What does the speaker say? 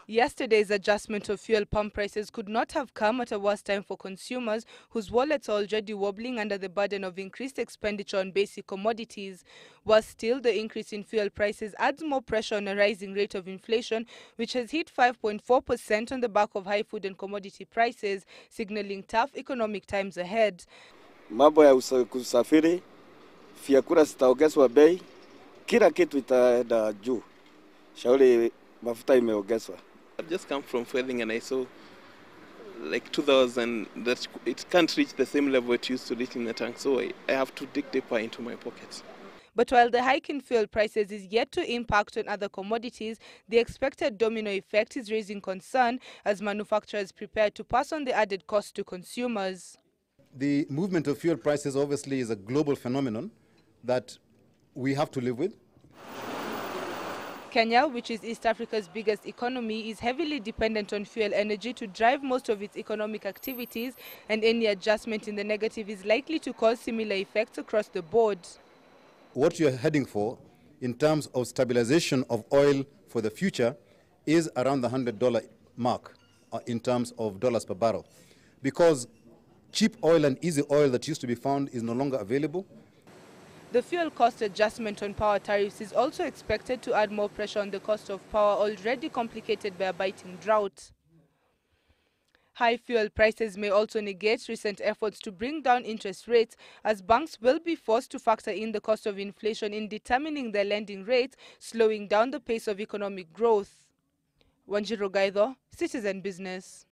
Yesterday's adjustment of fuel pump prices could not have come at a worse time for consumers whose wallets are already wobbling under the burden of increased expenditure on basic commodities. Worse still, the increase in fuel prices adds more pressure on a rising rate of inflation, which has hit 5.4% on the back of high food and commodity prices, signaling tough economic times ahead. Mambo ya kusafiri, vyakula zitaongezwa bei, kila kitu itaenda juu. Shauri mafuta imeongezwa. I've just come from fueling and I saw like 2,000 that it can't reach the same level it used to reach in the tank, so I have to dig deeper into my pockets. But while the hike in fuel prices is yet to impact on other commodities, the expected domino effect is raising concern as manufacturers prepare to pass on the added cost to consumers. The movement of fuel prices obviously is a global phenomenon that we have to live with. Kenya, which is East Africa's biggest economy, is heavily dependent on fuel energy to drive most of its economic activities, and any adjustment in the negative is likely to cause similar effects across the board. What you're heading for in terms of stabilization of oil for the future is around the $100 mark in terms of dollars per barrel, because cheap oil and easy oil that used to be found is no longer available. The fuel cost adjustment on power tariffs is also expected to add more pressure on the cost of power, already complicated by a biting drought. High fuel prices may also negate recent efforts to bring down interest rates, as banks will be forced to factor in the cost of inflation in determining their lending rates, slowing down the pace of economic growth. Wanjiru Gaidho, Citizen Business.